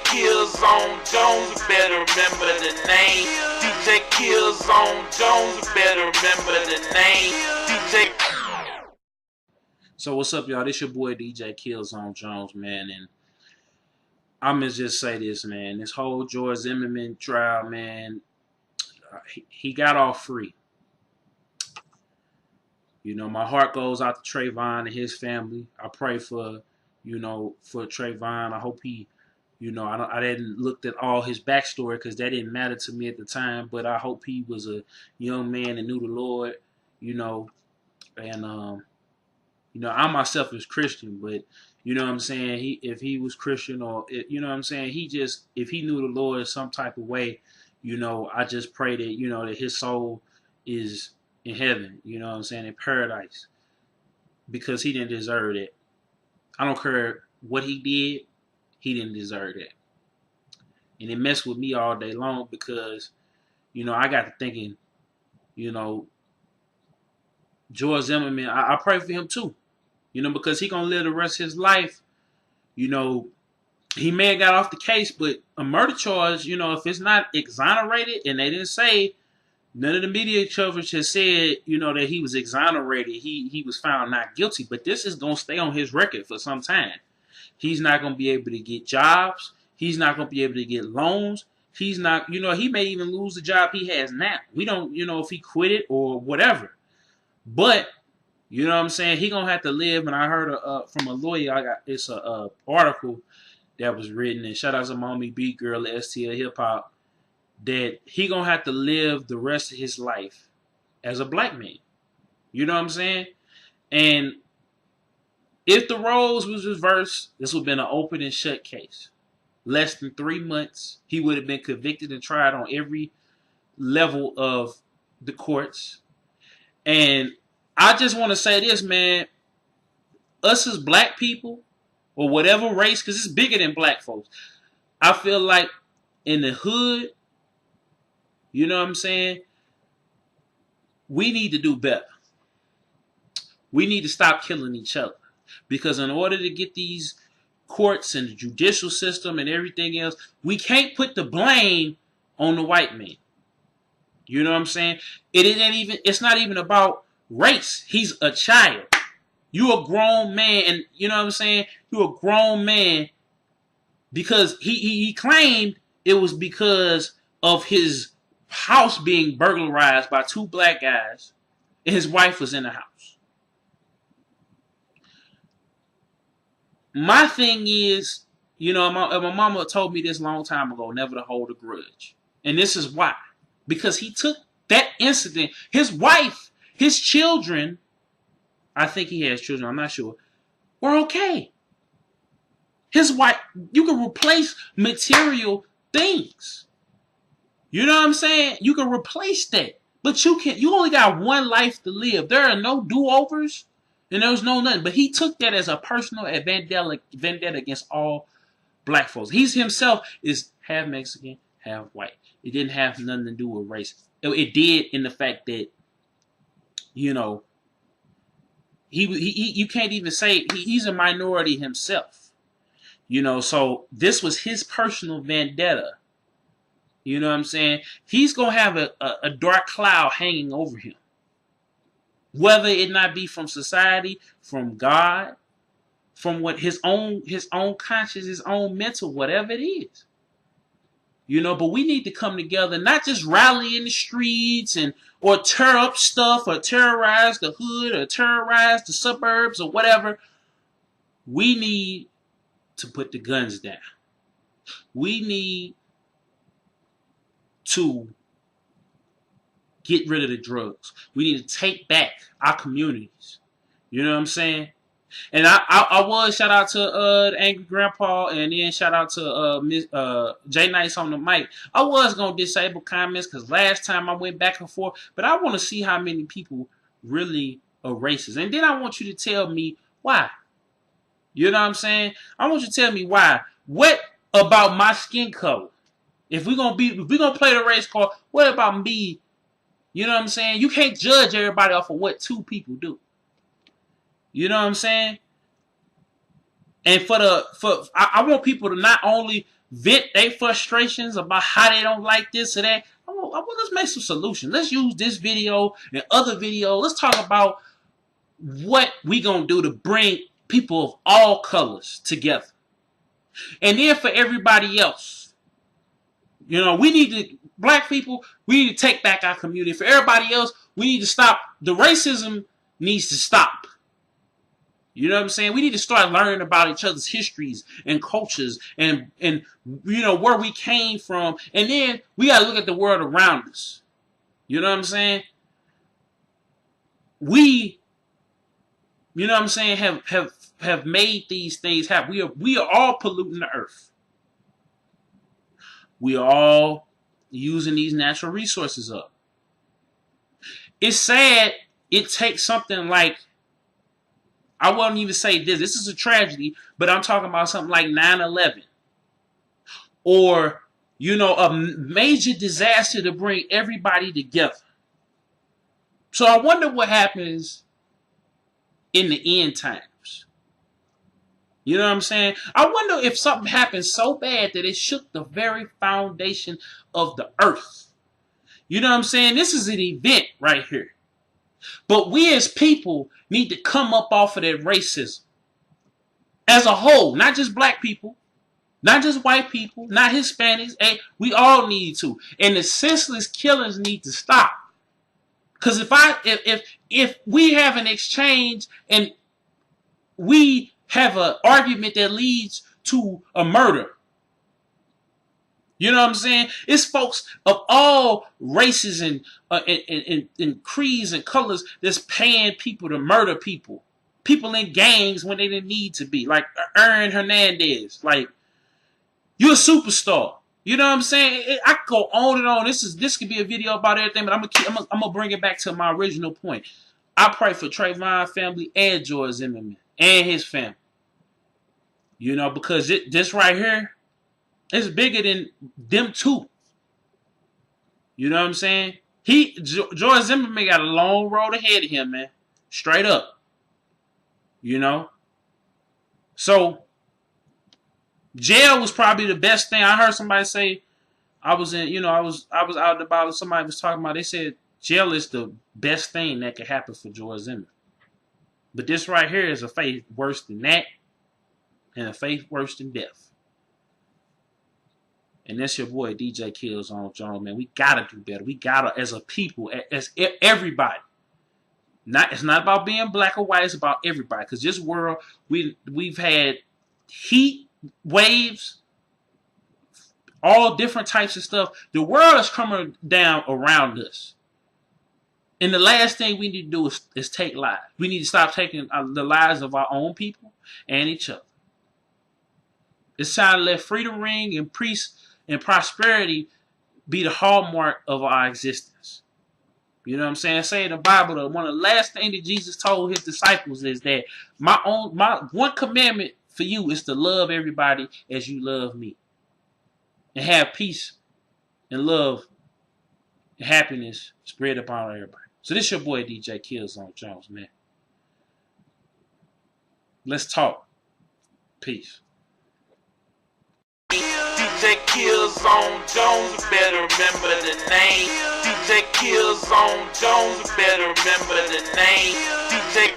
Kills on Jones, you better remember the name. DJ Kills on Jones, you better remember the name. DJ. So what's up, y'all? This your boy DJ Kills on Jones, man, and I'm gonna just say this, man. This whole George Zimmerman trial, man, he got off free. You know, my heart goes out to Trayvon and his family. I pray for Trayvon. I hope he, I didn't look at all his backstory because that didn't matter to me at the time. But I hope he was a young man and knew the Lord, and I myself is Christian, but you know what I'm saying. If he was Christian or you know what I'm saying, if he knew the Lord in some type of way, I just pray that that his soul is in heaven. You know what I'm saying, in paradise, because he didn't deserve that. I don't care what he did, he didn't deserve that. And it messed with me all day long because, I got to thinking, George Zimmerman, I pray for him too. Because he going to live the rest of his life. He may have got off the case, but a murder charge, if it's not exonerated, and they didn't say, none of the media coverage has said, that he was exonerated. He was found not guilty. But this is going to stay on his record for some time. He's not going to be able to get jobs. He's not going to be able to get loans. He's not, he may even lose the job he has now. We don't, if he quit it or whatever. But, you know what I'm saying, he going to have to live. And I heard from a lawyer, it's a article that was written. And shout out to Mommy Beat Girl at STL Hip Hop. That he going to have to live the rest of his life as a black man. You know what I'm saying? And if the roles was reversed, this would have been an open and shut case. Less than 3 months, he would have been convicted and tried on every level of the courts. And I just want to say this, man. Us as black people, or whatever race, because it's bigger than black folks. I feel like in the hood, you know what I'm saying, we need to do better. We need to stop killing each other. Because in order to get these courts and the judicial system and everything else, we can't put the blame on the white man. You know what I'm saying? It's not even about race. He's a child. You a grown man, and you know what I'm saying? You a grown man because he claimed it was because of his house being burglarized by 2 black guys, and his wife was in the house. My thing is, my mama told me this a long time ago, never to hold a grudge. And this is why. Because he took that incident, his wife, his children, I think he has children, I'm not sure, were okay. His wife, you can replace material things. You know what I'm saying? You can replace that. But you only got one life to live. There are no do-overs. And there was no nothing. But he took that as a personal vendetta against all black folks. He's himself is half Mexican, half white. It didn't have nothing to do with race. It did in the fact that, you can't even say he's a minority himself. So this was his personal vendetta. You know what I'm saying? He's going to have a dark cloud hanging over him. Whether it not be from society, from God, from what his own conscience, his own mental, whatever it is. But we need to come together, not just rally in the streets or tear up stuff or terrorize the hood or terrorize the suburbs or whatever. We need to put the guns down. We need to get rid of the drugs. We need to take back our communities. You know what I'm saying? And I was shout out to the Angry Grandpa, and then shout out to Miss J Nice on the mic. I was gonna disable comments because last time I went back and forth, but I want to see how many people really are racist, and then I want you to tell me why. You know what I'm saying? I want you to tell me why. What about my skin color? If we're gonna play the race card, what about me? You know what I'm saying? You can't judge everybody off of what 2 people do. You know what I'm saying? And I want people to not only vent their frustrations about how they don't like this or that. Let's make some solutions. Let's use this video and other videos. Let's talk about what we gonna do to bring people of all colors together. And then for everybody else, black people, we need to take back our community. For everybody else, we need to stop. The racism needs to stop. You know what I'm saying? We need to start learning about each other's histories and cultures and where we came from. And then we got to look at the world around us. You know what I'm saying? We, have made these things happen. We are all polluting the earth. We are all using these natural resources up. It's sad it takes something like, I wouldn't even say this. This is a tragedy, but I'm talking about something like 9/11. Or, a major disaster to bring everybody together. So I wonder what happens in the end times. You know what I'm saying? I wonder if something happens so bad that it shook the very foundation of the earth. You know what I'm saying? This is an event right here. But we as people need to come up off of that racism. As a whole, not just black people, not just white people, not Hispanics. Hey, we all need to. And the senseless killings need to stop. Because if we have an exchange and we have an argument that leads to a murder, you know what I'm saying? It's folks of all races and creeds and colors that's paying people to murder people. People in gangs when they didn't need to be. Like Aaron Hernandez. Like, you're a superstar. You know what I'm saying? I could go on and on. This could be a video about everything, but I'm gonna bring it back to my original point. I pray for Trayvon family and George Zimmerman and his family. Because this right here, it's bigger than them two. You know what I'm saying? George Zimmerman got a long road ahead of him, man. Straight up. So jail was probably the best thing. I heard somebody say, I was out and about. Somebody was talking about. They said jail is the best thing that could happen for George Zimmerman. But this right here is a fate worse than that, and a fate worse than death. And that's your boy DJ Kills on Jaun, man. We gotta do better. We gotta, as a people, as everybody. It's not about being black or white. It's about everybody. Because this world, we've had heat waves, all different types of stuff. The world is coming down around us. And the last thing we need to do is take lives. We need to stop taking the lives of our own people and each other. It's time to let freedom ring and peace and prosperity be the hallmark of our existence. You know what I'm saying? Say in the Bible, one of the last things that Jesus told his disciples is that my one commandment for you is to love everybody as you love me. And have peace and love and happiness spread upon everybody. So this your boy DJ Kills on Jones, man. Let's talk. Peace. DJ Kills on Jones, better remember the name. DJ Kills on Jones, better remember the name. DJ